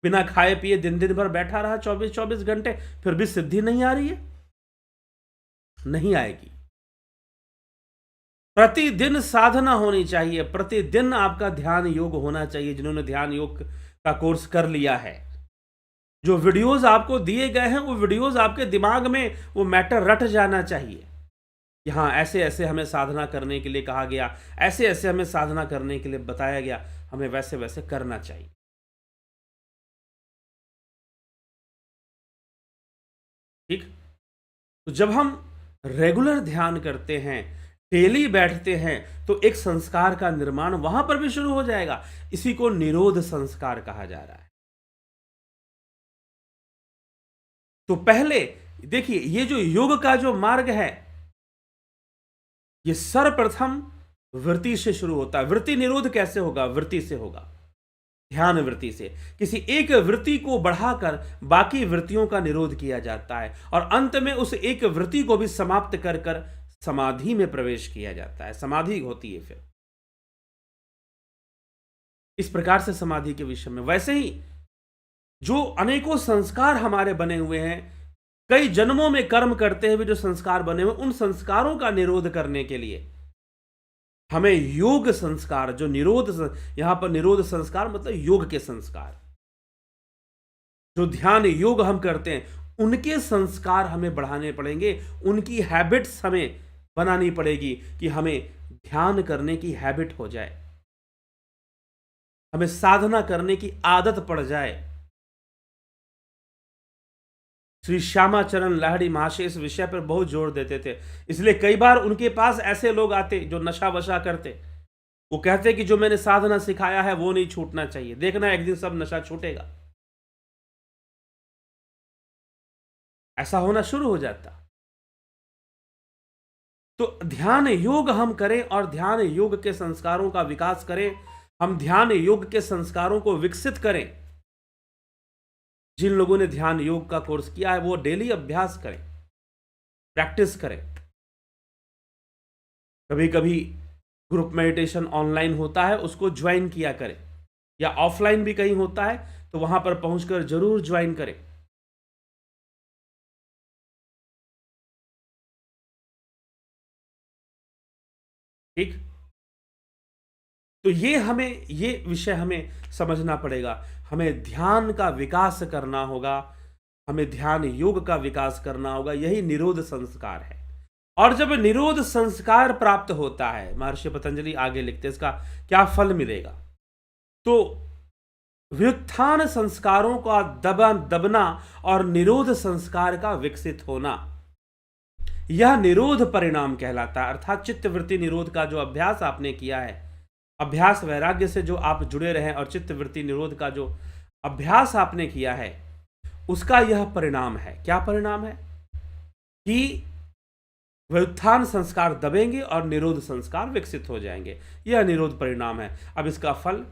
बिना खाए पिए दिन दिन भर बैठा रहा 24-24 घंटे, फिर भी सिद्धि नहीं आ रही है। नहीं आएगी। प्रतिदिन साधना होनी चाहिए, प्रतिदिन आपका ध्यान योग होना चाहिए। जिन्होंने ध्यान योग का कोर्स कर लिया है, जो वीडियोस आपको दिए गए हैं, वो वीडियोस आपके दिमाग में वो मैटर रट जाना चाहिए। कि हाँ, ऐसे-ऐसे हमें साधना करने के लिए कहा गया, ऐसे-ऐसे हमें साधना करने के लिए बताया गया, हमें वैसे-वैसे करना चाहिए। ठीक? तो जब हम रेगुलर ध्यान करते हैं, डेली बैठते हैं, तो एक संस्कार का निर्माण वहां पर भी शुरू हो जाएगा। इसी को निरोध संस्कार कहा जा रहा है। तो पहले देखिए, ये जो योग का जो मार्ग है, ये सर्वप्रथम वृत्ति से शुरू होता है। वृत्ति निरोध कैसे होगा? वृत्ति से होगा, ध्यान वृत्ति से। किसी एक वृत्ति को बढ़ाकर बाकी वृत्तियों का निरोध किया जाता है, और अंत में उस एक वृत्ति को भी समाप्त कर कर समाधि में प्रवेश किया जाता है। समाधि होती है फिर इस प्रकार से समाधि के विषय में। वैसे ही जो अनेकों संस्कार हमारे बने हुए हैं, कई जन्मों में कर्म करते हुए जो संस्कार बने हुए, उन संस्कारों का निरोध करने के लिए हमें योग संस्कार, जो यहां पर निरोध संस्कार मतलब योग के संस्कार, जो ध्यान योग हम करते हैं, उनके संस्कार हमें बढ़ाने पड़ेंगे। उनकी हैबिट्स हमें बनानी पड़ेगी कि हमें ध्यान करने की हैबिट हो जाए, हमें साधना करने की आदत पड़ जाए। श्री श्यामाचरण लाहिड़ी महाशय इस विषय पर बहुत जोर देते थे। इसलिए कई बार उनके पास ऐसे लोग आते जो नशा वशा करते, वो कहते कि जो मैंने साधना सिखाया है वो नहीं छूटना चाहिए, देखना एक दिन सब नशा छूटेगा। ऐसा होना शुरू हो जाता। तो ध्यान योग हम करें और ध्यान योग के संस्कारों का विकास करें, हम ध्यान योग के संस्कारों को विकसित करें। जिन लोगों ने ध्यान योग का कोर्स किया है वो डेली अभ्यास करें, प्रैक्टिस करें। कभी कभी ग्रुप मेडिटेशन ऑनलाइन होता है, उसको ज्वाइन किया करें, या ऑफलाइन भी कहीं होता है तो वहां पर पहुंचकर जरूर ज्वाइन करें। ठीक? तो ये विषय हमें समझना पड़ेगा। हमें ध्यान का विकास करना होगा, हमें ध्यान योग का विकास करना होगा। यही निरोध संस्कार है। और जब निरोध संस्कार प्राप्त होता है, महर्षि पतंजलि आगे लिखते हैं इसका क्या फल मिलेगा। तो व्युत्थान संस्कारों का दबना और निरोध संस्कार का विकसित होना, यह निरोध परिणाम कहलाता है। अर्थात चित्त वृत्ति निरोध का जो अभ्यास आपने किया है, अभ्यास वैराग्य से जो आप जुड़े रहे और चित्त वृत्ति निरोध का जो अभ्यास आपने किया है, उसका यह परिणाम है। क्या परिणाम है? कि व्युत्थान संस्कार दबेंगे और निरोध संस्कार विकसित हो जाएंगे। यह निरोध परिणाम है। अब इसका फल,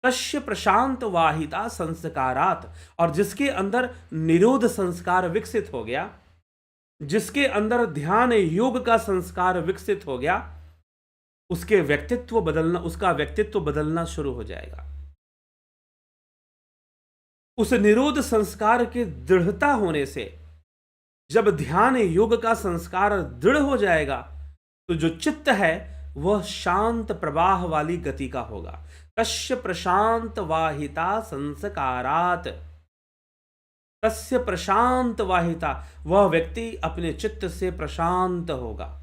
तस्य प्रशांत वाहिता संस्कारात, और जिसके अंदर निरोध संस्कार विकसित हो गया, जिसके अंदर ध्यान योग का संस्कार विकसित हो गया, उसका व्यक्तित्व बदलना शुरू हो जाएगा। उस निरोध संस्कार के दृढ़ता होने से, जब ध्यान योग का संस्कार दृढ़ हो जाएगा, तो जो चित्त है वह शांत प्रवाह वाली गति का होगा। तस्य प्रशांत वाहिता संस्कारात, तस्य प्रशांत वाहिता, वह व्यक्ति अपने चित्त से प्रशांत होगा,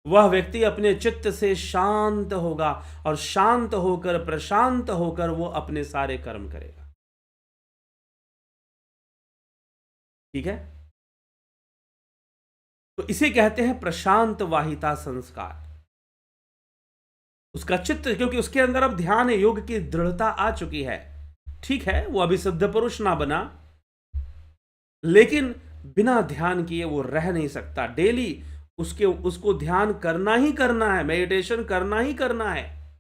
वह व्यक्ति अपने चित्त से शांत होगा, और शांत होकर प्रशांत होकर वो अपने सारे कर्म करेगा। ठीक है? तो इसे कहते हैं प्रशांत वाहिता संस्कार। उसका चित्त, क्योंकि उसके अंदर अब ध्यान योग की दृढ़ता आ चुकी है। ठीक है, वो अभी सिद्ध पुरुष ना बना, लेकिन बिना ध्यान किए वो रह नहीं सकता। डेली उसको ध्यान करना ही करना है, मेडिटेशन करना ही करना है।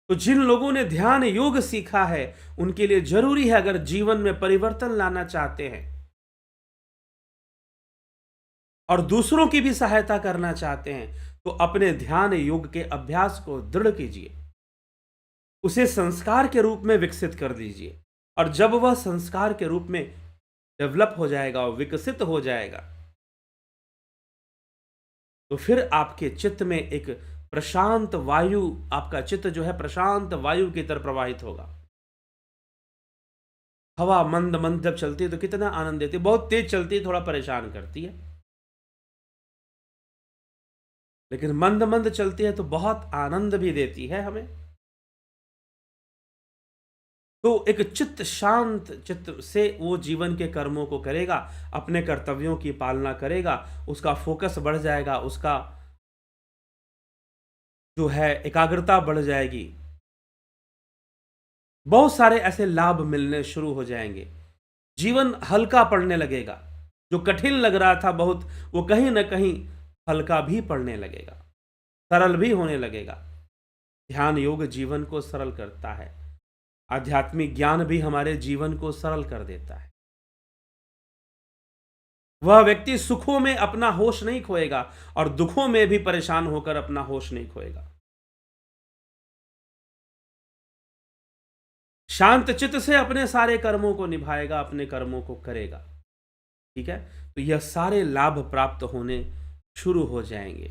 तो जिन लोगों ने ध्यान योग सीखा है, उनके लिए जरूरी है, अगर जीवन में परिवर्तन लाना चाहते हैं और दूसरों की भी सहायता करना चाहते हैं, तो अपने ध्यान योग के अभ्यास को दृढ़ कीजिए, उसे संस्कार के रूप में विकसित कर दीजिए। और जब वह संस्कार के रूप में डेवलप हो जाएगा और विकसित हो जाएगा, तो फिर आपके चित्त में एक प्रशांत वायु, आपका चित्त जो है प्रशांत वायु की तरह प्रवाहित होगा। हवा मंद मंद जब चलती है तो कितना आनंद देती है, बहुत तेज चलती है थोड़ा परेशान करती है। लेकिन मंद मंद चलती है तो बहुत आनंद भी देती है हमें। तो एक चित्त शांत चित्त से वो जीवन के कर्मों को करेगा, अपने कर्तव्यों की पालना करेगा, उसका फोकस बढ़ जाएगा, उसका जो है एकाग्रता बढ़ जाएगी, बहुत सारे ऐसे लाभ मिलने शुरू हो जाएंगे, जीवन हल्का पड़ने लगेगा। जो कठिन लग रहा था बहुत, वो कहीं ना कहीं हल्का भी पड़ने लगेगा, सरल भी होने लगेगा। ध्यान योग जीवन को सरल करता है, आध्यात्मिक ज्ञान भी हमारे जीवन को सरल कर देता है। वह व्यक्ति सुखों में अपना होश नहीं खोएगा और दुखों में भी परेशान होकर अपना होश नहीं खोएगा। शांत चित्त से अपने सारे कर्मों को निभाएगा, अपने कर्मों को करेगा। ठीक है, तो यह सारे लाभ प्राप्त होने शुरू हो जाएंगे।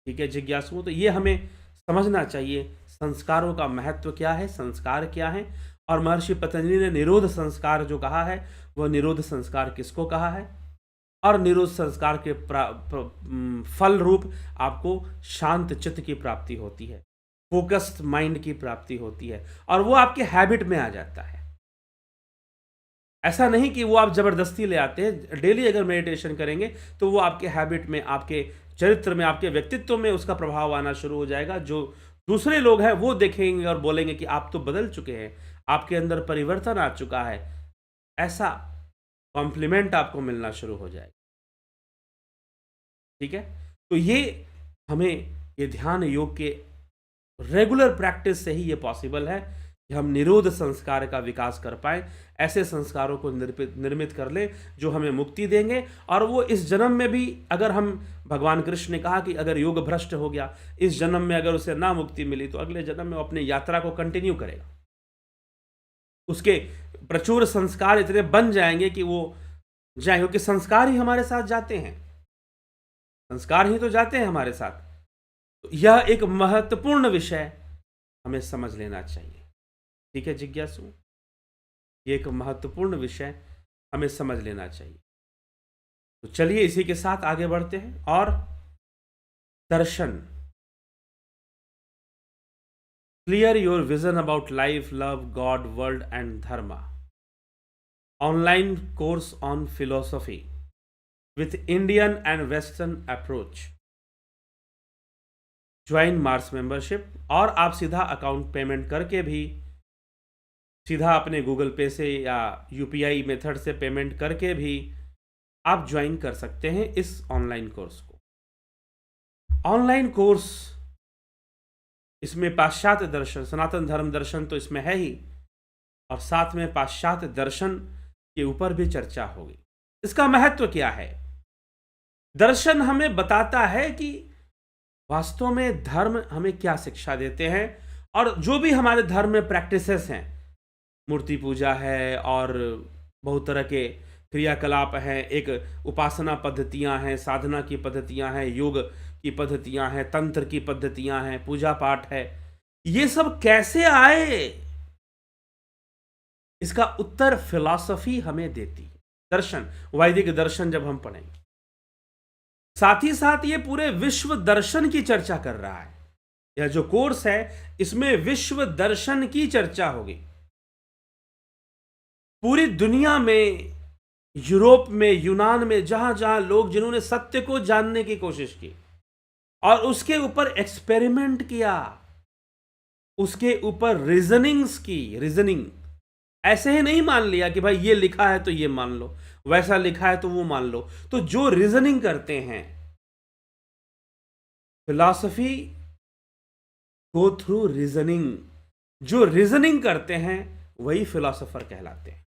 ठीक है जिज्ञासुओं, तो ये हमें समझना चाहिए संस्कारों का महत्व क्या है, संस्कार क्या है। और महर्षि पतंजलि ने निरोध संस्कार जो कहा है, वह निरोध संस्कार किसको कहा है, और निरोध संस्कार के फल रूप आपको शांत चित्त की प्राप्ति होती है, फोकस्ड माइंड की प्राप्ति होती है, और वो आपके हैबिट में आ जाता है। ऐसा नहीं कि वो आप जबरदस्ती ले आते हैं। डेली अगर मेडिटेशन करेंगे तो वो आपके हैबिट में, आपके चरित्र में, आपके व्यक्तित्व में उसका प्रभाव आना शुरू हो जाएगा। जो दूसरे लोग हैं वो देखेंगे और बोलेंगे कि आप तो बदल चुके हैं, आपके अंदर परिवर्तन आ चुका है, ऐसा कॉम्प्लीमेंट आपको मिलना शुरू हो जाएगा। ठीक है, तो ये हमें ये ध्यान योग के रेगुलर प्रैक्टिस से ही ये पॉसिबल है कि हम निरोध संस्कार का विकास कर पाए, ऐसे संस्कारों को निर्मित कर ले जो हमें मुक्ति देंगे। और वो इस जन्म में भी, अगर हम, भगवान कृष्ण ने कहा कि अगर योग भ्रष्ट हो गया, इस जन्म में अगर उसे ना मुक्ति मिली, तो अगले जन्म में वो अपनी यात्रा को कंटिन्यू करेगा। उसके प्रचुर संस्कार इतने बन जाएंगे कि वो जाए, क्योंकि संस्कार ही हमारे साथ जाते हैं, संस्कार ही तो जाते हैं हमारे साथ। तो यह एक महत्वपूर्ण विषय हमें समझ लेना चाहिए। ठीक है जिज्ञासु, ये एक महत्वपूर्ण विषय हमें समझ लेना चाहिए। तो चलिए इसी के साथ आगे बढ़ते हैं। और Darshan, clear your vision about life, love, God, world and dharma, online course on philosophy with Indian and Western approach, join Mars membership. और आप सीधा अकाउंट पेमेंट करके भी, सीधा अपने गूगल पे से या यूपीआई मेथड से पेमेंट करके भी आप ज्वाइन कर सकते हैं इस ऑनलाइन कोर्स को। ऑनलाइन कोर्स, इसमें पाश्चात्य दर्शन, सनातन धर्म दर्शन तो इसमें है ही, और साथ में पाश्चात्य दर्शन के ऊपर भी चर्चा होगी। इसका महत्व क्या है? दर्शन हमें बताता है कि वास्तव में धर्म हमें क्या शिक्षा देते हैं, और जो भी हमारे धर्म में प्रैक्टिसेस हैं, मूर्ति पूजा है और बहुत तरह के क्रियाकलाप हैं, एक उपासना पद्धतियां हैं, साधना की पद्धतियां हैं, योग की पद्धतियां हैं, तंत्र की पद्धतियां हैं, पूजा पाठ है, ये सब कैसे आए, इसका उत्तर फिलॉसफी हमें देती है। दर्शन, वैदिक दर्शन जब हम पढ़ेंगे, साथ ही साथ ये पूरे विश्व दर्शन की चर्चा कर रहा है। यह जो कोर्स है इसमें विश्व दर्शन की चर्चा होगी। पूरी दुनिया में, यूरोप में, यूनान में, जहां जहां लोग, जिन्होंने सत्य को जानने की कोशिश की और उसके ऊपर एक्सपेरिमेंट किया, उसके रीजनिंग ऐसे ही नहीं मान लिया कि भाई ये लिखा है तो ये मान लो, वैसा लिखा है तो वो मान लो। तो जो रीजनिंग करते हैं, फिलॉसफी गो थ्रू रीजनिंग, जो रीजनिंग करते हैं वही फिलॉसफर कहलाते हैं।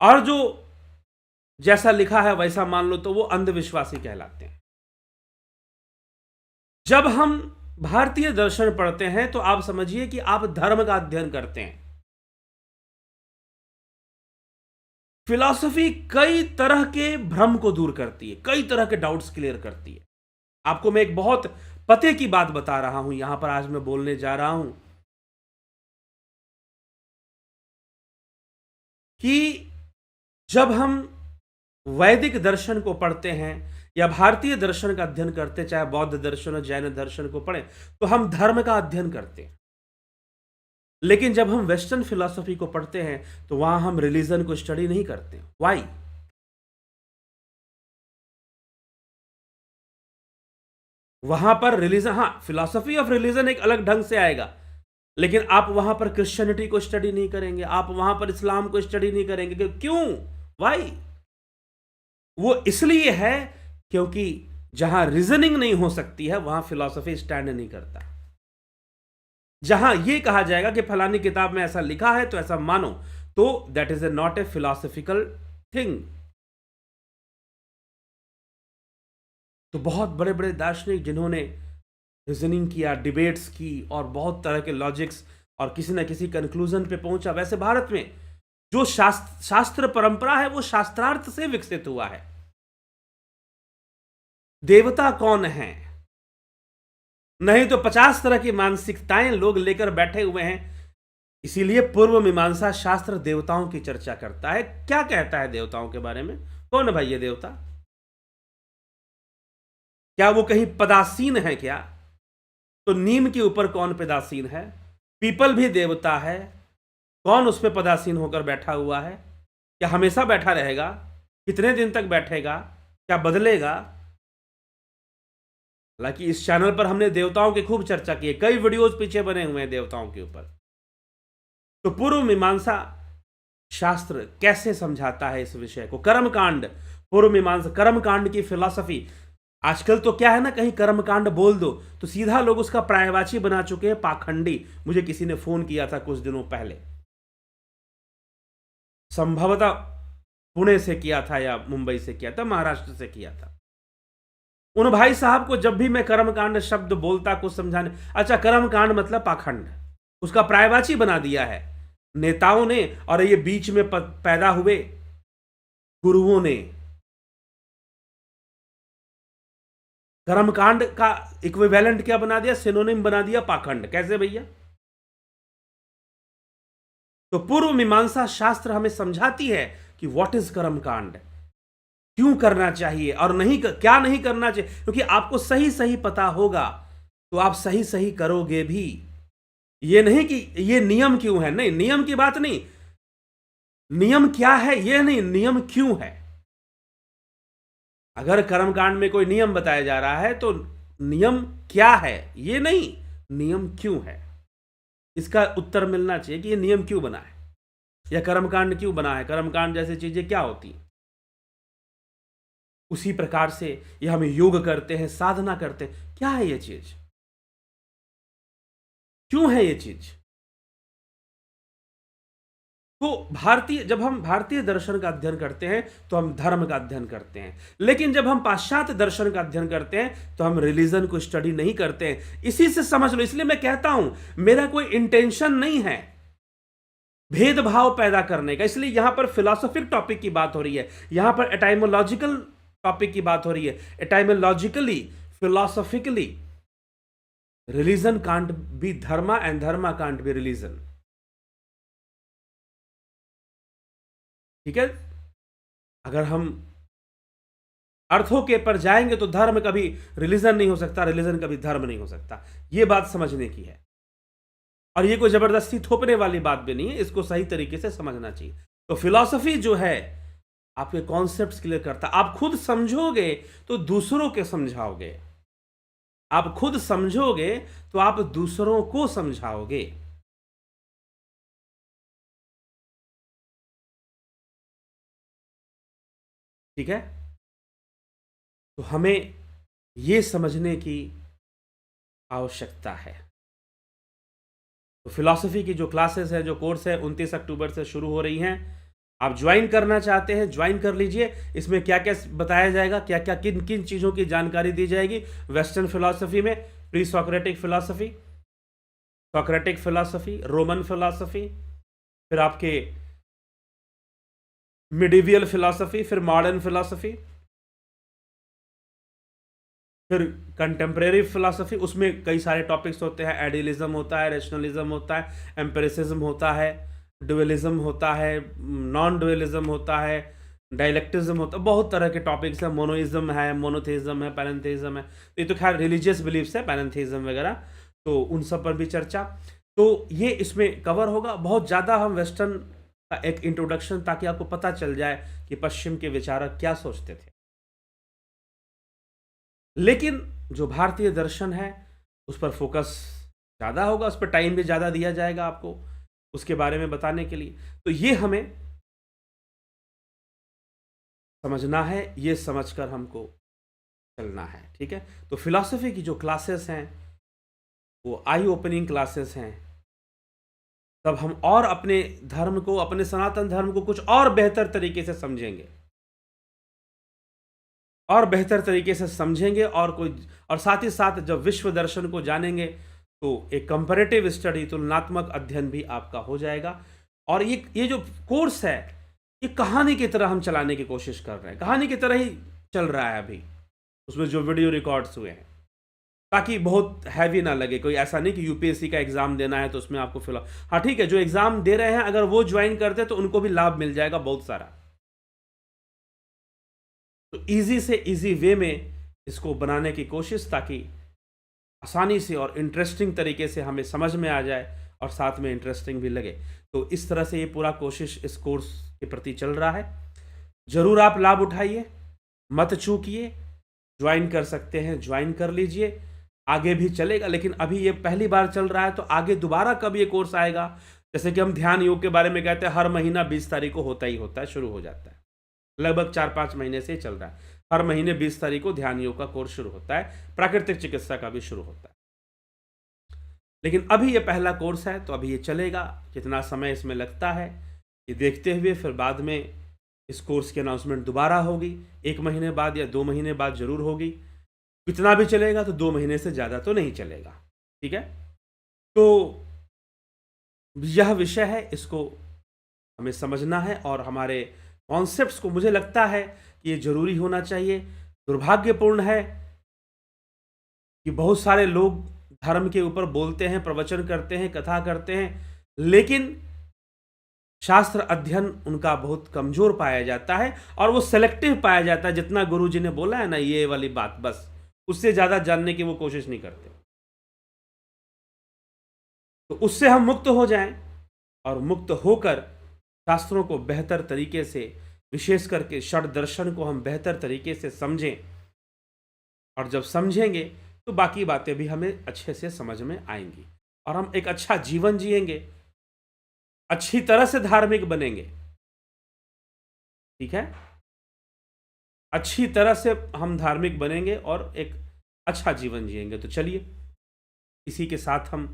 और जो जैसा लिखा है वैसा मान लो तो वो अंधविश्वासी कहलाते हैं। जब हम भारतीय दर्शन पढ़ते हैं तो आप समझिए कि आप धर्म का अध्ययन करते हैं। फिलॉसफी कई तरह के भ्रम को दूर करती है, कई तरह के डाउट्स क्लियर करती है। आपको मैं एक बहुत पते की बात बता रहा हूं, यहां पर आज मैं बोलने जा रहा हूं कि जब हम वैदिक दर्शन को पढ़ते हैं या भारतीय दर्शन का अध्ययन करते, चाहे बौद्ध दर्शन और जैन दर्शन को पढ़ें, तो हम धर्म का अध्ययन करते हैं। लेकिन जब हम वेस्टर्न फिलॉसफी को पढ़ते हैं तो वहां हम रिलीजन को स्टडी नहीं करते। वाई? वहां पर रिलीजन, हाँ, फिलॉसफी ऑफ रिलीजन एक अलग ढंग से आएगा, लेकिन आप वहां पर क्रिश्चियनिटी को स्टडी नहीं करेंगे, आप वहां पर इस्लाम को स्टडी नहीं करेंगे। क्यों? वाई? वो इसलिए है क्योंकि जहां रीजनिंग नहीं हो सकती है वहां फिलॉसफी स्टैंड नहीं करता। जहां यह कहा जाएगा कि फलानी किताब में ऐसा लिखा है तो ऐसा मानो, तो that is not a philosophical thing. तो बहुत बड़े बड़े दार्शनिक जिन्होंने रीजनिंग किया, डिबेट्स की और बहुत तरह के लॉजिक्स, और किसी ना किसी कंक्लूजन पे पहुंचा। वैसे भारत में जो शास्त्र परंपरा है वो शास्त्रार्थ से विकसित हुआ है। देवता कौन है, नहीं तो 50 तरह की मानसिकताएं लोग लेकर बैठे हुए हैं। इसीलिए पूर्व मीमांसा शास्त्र देवताओं की चर्चा करता है। क्या कहता है देवताओं के बारे में? कौन है भाई ये देवता? क्या वो कहीं पदासीन है क्या? तो नीम के ऊपर कौन पदासीन है? पीपल भी देवता है। कौन उस पर पदासीन होकर बैठा हुआ है? क्या हमेशा बैठा रहेगा? कितने दिन तक बैठेगा? क्या बदलेगा? हालांकि इस चैनल पर हमने देवताओं की खूब चर्चा की है, कई वीडियोस पीछे बने हुए हैं देवताओं के ऊपर। तो पूर्व मीमांसा शास्त्र कैसे समझाता है इस विषय को? कर्मकांड, पूर्व मीमांसा कर्मकांड की फिलॉसफी। आजकल तो क्या है ना, कहीं कर्मकांड बोल दो तो सीधा लोग उसका पर्यायवाची बना चुके हैं, पाखंडी। मुझे किसी ने फोन किया था कुछ दिनों पहले, संभवतः पुणे से किया था या मुंबई से किया था, महाराष्ट्र से किया था। उन भाई साहब को जब भी मैं कर्मकांड शब्द बोलता कुछ समझाने, अच्छा कर्मकांड मतलब पाखंड, उसका पर्यायवाची बना दिया है नेताओं ने, और ये बीच में पैदा हुए गुरुओं ने। कर्मकांड का इक्विवेलेंट क्या बना दिया? सिनोनिम बना दिया पाखंड। कैसे भैया? तो पूर्व मीमांसा शास्त्र हमें समझाती है कि व्हाट इज कर्मकांड, क्यों करना चाहिए और नहीं क्या नहीं करना चाहिए। क्योंकि आपको सही सही पता होगा तो आप सही सही करोगे भी। ये नहीं कि ये नियम क्यों है, नहीं, नियम की बात नहीं, नियम क्या है ये नहीं, नियम क्यों है। अगर कर्मकांड में कोई नियम बताया जा रहा है तो नियम क्या है ये नहीं, नियम क्यों है, इसका उत्तर मिलना चाहिए कि ये नियम क्यों बना है या कर्मकांड क्यों बना है, कर्मकांड जैसी चीजें क्या होती हैं। उसी प्रकार से ये हम योग करते हैं, साधना करते हैं, क्या है ये चीज, क्यों है ये चीज। तो जब हम भारतीय दर्शन का अध्ययन करते हैं तो हम धर्म का अध्ययन करते हैं, लेकिन जब हम पाश्चात्य दर्शन का अध्ययन करते हैं तो हम रिलीजन को स्टडी नहीं करते हैं। इसी से समझ लो, इसलिए मैं कहता हूं मेरा कोई इंटेंशन नहीं है भेदभाव पैदा करने का। इसलिए यहां पर फिलोसॉफिक टॉपिक की बात हो रही है, यहां पर एटाइमोलॉजिकल टॉपिक की बात हो रही है। Etymologically, philosophically, religion can't be dharma and dharma can't be religion. ठीक है? अगर हम अर्थों के पर जाएंगे तो धर्म कभी रिलीजन नहीं हो सकता, रिलीजन कभी धर्म नहीं हो सकता। यह बात समझने की है, और ये कोई जबरदस्ती थोपने वाली बात भी नहीं है, इसको सही तरीके से समझना चाहिए। तो फिलॉसफी जो है आपके कॉन्सेप्ट्स क्लियर करता, आप खुद समझोगे तो दूसरों के समझाओगे, आप खुद समझोगे तो आप दूसरों को समझाओगे। ठीक है? तो हमें यह समझने की आवश्यकता है। तो फिलॉसफी की जो क्लासेस है, जो कोर्स है, 29 अक्टूबर से शुरू हो रही हैं। आप ज्वाइन करना चाहते हैं ज्वाइन कर लीजिए। इसमें क्या क्या बताया जाएगा, क्या क्या किन किन चीज़ों की जानकारी दी जाएगी। वेस्टर्न फिलॉसफी में pre Socratic philosophy, Socratic philosophy, Roman philosophy, फिर आपके मिडिवियल फिलॉसफी, फिर मॉडर्न फिलॉसफी, फिर कंटेम्प्रेरी फिलॉसफी। उसमें कई सारे टॉपिक्स होते हैं, आइडियलिज्म होता है, रैशनलिज्म होता है, एम्पिरिसिज्म होता है, ड्यूअलिज्म होता है, नॉन ड्यूअलिज्म होता है, डायलेक्टिज्म होता है, बहुत तरह के टॉपिक्स हैं, मोनोइज्म है, मोनोथेइज्म है, पैरेंथेइज्म है, तो ये तो खैर रिलीजियस बिलीफ्स है, पैरेंथेइज्म वगैरह, तो उन सब पर भी चर्चा। तो ये इसमें कवर होगा। बहुत ज़्यादा हम वेस्टर्न का एक इंट्रोडक्शन, ताकि आपको पता चल जाए कि पश्चिम के विचारक क्या सोचते थे। लेकिन जो भारतीय दर्शन है उस पर फोकस ज़्यादा होगा, उस पर टाइम भी ज़्यादा दिया जाएगा आपको उसके बारे में बताने के लिए। तो ये हमें समझना है, ये समझकर हमको चलना है, ठीक है। तो फिलॉसफी की जो क्लासेस हैं वो आई ओपनिंग क्लासेस हैं। तब हम और अपने धर्म को, अपने सनातन धर्म को कुछ और बेहतर तरीके से समझेंगे, और बेहतर तरीके से समझेंगे, और साथ ही साथ जब विश्व दर्शन को जानेंगे तो एक कंपैरेटिव स्टडी, तुलनात्मक अध्ययन भी आपका हो जाएगा। और ये जो कोर्स है, ये कहानी की तरह हम चलाने की कोशिश कर रहे हैं, कहानी की तरह ही चल रहा है अभी, उसमें जो वीडियो रिकॉर्ड्स हुए हैं, ताकि बहुत हैवी ना लगे। कोई ऐसा नहीं कि यूपीएससी का एग्जाम देना है तो उसमें आपको फिलहाल, हाँ ठीक है, जो एग्जाम दे रहे हैं अगर वो ज्वाइन करते हैं तो उनको भी लाभ मिल जाएगा बहुत सारा। तो इजी से इजी वे में इसको बनाने की कोशिश, ताकि आसानी से और इंटरेस्टिंग तरीके से हमें समझ में आ जाए और साथ में इंटरेस्टिंग भी लगे। तो इस तरह से ये पूरा कोशिश इस कोर्स के प्रति चल रहा है। ज़रूर आप लाभ उठाइए, मत चूकिए, ज्वाइन कर सकते हैं ज्वाइन कर लीजिए, आगे भी चलेगा। लेकिन अभी ये पहली बार चल रहा है, तो आगे दोबारा कब ये कोर्स आएगा, जैसे कि हम ध्यान योग के बारे में कहते हैं, हर महीना 20 तारीख को होता ही होता है, शुरू हो जाता है, लगभग 4-5 महीने से चल रहा है। हर महीने 20 तारीख को ध्यान योग का कोर्स शुरू होता है, प्राकृतिक चिकित्सा का भी शुरू होता है। लेकिन अभी ये पहला कोर्स है, तो अभी ये चलेगा। कितना समय इसमें लगता है ये देखते हुए फिर बाद में इस कोर्स की अनाउंसमेंट दोबारा होगी, 1 महीने बाद या 2 महीने बाद जरूर होगी। कितना भी चलेगा तो 2 महीने से ज़्यादा तो नहीं चलेगा, ठीक है। तो यह विषय है, इसको हमें समझना है, और हमारे कॉन्सेप्ट्स को, मुझे लगता है कि ये जरूरी होना चाहिए। दुर्भाग्यपूर्ण है कि बहुत सारे लोग धर्म के ऊपर बोलते हैं, प्रवचन करते हैं, कथा करते हैं, लेकिन शास्त्र अध्ययन उनका बहुत कमजोर पाया जाता है, और वो सेलेक्टिव पाया जाता है। जितना गुरु जी ने बोला है ना, ये वाली बात, बस उससे ज़्यादा जानने की वो कोशिश नहीं करते। तो उससे हम मुक्त हो जाएं, और मुक्त होकर शास्त्रों को बेहतर तरीके से, विशेष करके षड दर्शन को हम बेहतर तरीके से समझें, और जब समझेंगे तो बाकी बातें भी हमें अच्छे से समझ में आएंगी, और हम एक अच्छा जीवन जिएंगे, अच्छी तरह से धार्मिक बनेंगे, ठीक है। अच्छी तरह से हम धार्मिक बनेंगे और एक अच्छा जीवन जिएंगे। तो चलिए, इसी के साथ हम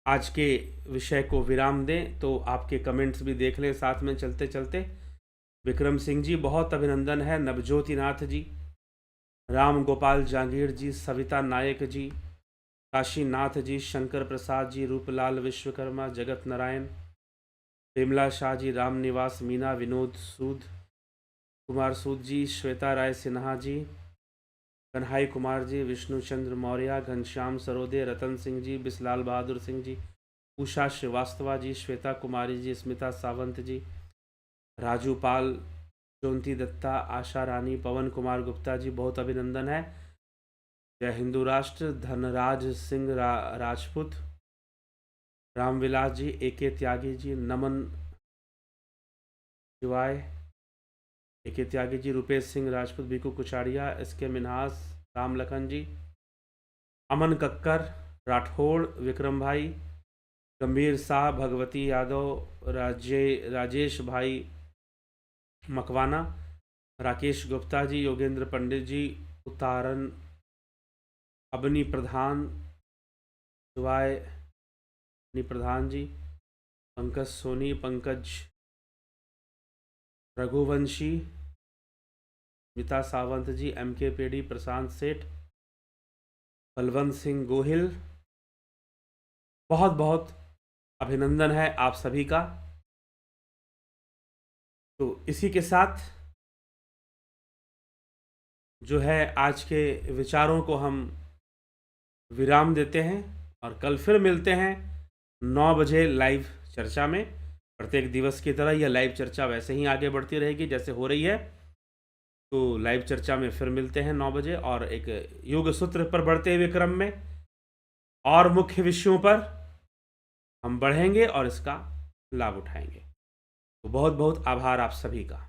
आज के विषय को विराम दें। तो आपके कमेंट्स भी देख लें साथ में चलते चलते। विक्रम सिंह जी, बहुत अभिनंदन है। नवज्योति नाथ जी, राम गोपाल जांगीर जी, सविता नायक जी, काशीनाथ जी, शंकर प्रसाद जी, रूपलाल विश्वकर्मा, जगत नारायण, विमला शाह जी, राम निवास, मीना, विनोद सूद, कुमार सूद जी, श्वेता राय सिन्हा जी, कन्हाई कुमार जी, विष्णुचंद्र मौर्य, घनश्याम सरोदे, रतन सिंह जी, बिसलाल बहादुर सिंह जी, उषा श्रीवास्तवा जी, श्वेता कुमारी जी, स्मिता सावंत जी, राजू पाल, ज्योति दत्ता, आशा रानी, पवन कुमार गुप्ता जी, बहुत अभिनंदन है। जय हिंदू राष्ट्र, धनराज सिंह राजपूत, रामविलास जी, एके त्यागी जी, नमन शिवाय, एके त्यागी जी, रुपेश सिंह राजपूत, बीकू कुचाड़िया, एसके मिन्हास, राम लखन जी, अमन कक्कर, राठौड़, विक्रम भाई, गंभीर शाह, भगवती यादव, राजेश भाई मकवाना, राकेश गुप्ता जी, योगेंद्र पंडित जी, उतारन, अबनी प्रधान, शिवाय अबनी प्रधान जी, पंकज सोनी, पंकज रघुवंशी, मिता सावंत जी, एम के पेड़ी, प्रशांत सेठ, बलवंत सिंह गोहिल, बहुत बहुत अभिनंदन है आप सभी का। तो इसी के साथ जो है आज के विचारों को हम विराम देते हैं, और कल फिर मिलते हैं 9 बजे लाइव चर्चा में। प्रत्येक दिवस की तरह यह लाइव चर्चा वैसे ही आगे बढ़ती रहेगी जैसे हो रही है। तो लाइव चर्चा में फिर मिलते हैं 9 बजे, और एक योग सूत्र पर बढ़ते हुए क्रम में और मुख्य विषयों पर हम बढ़ेंगे और इसका लाभ उठाएंगे। तो बहुत बहुत आभार आप सभी का।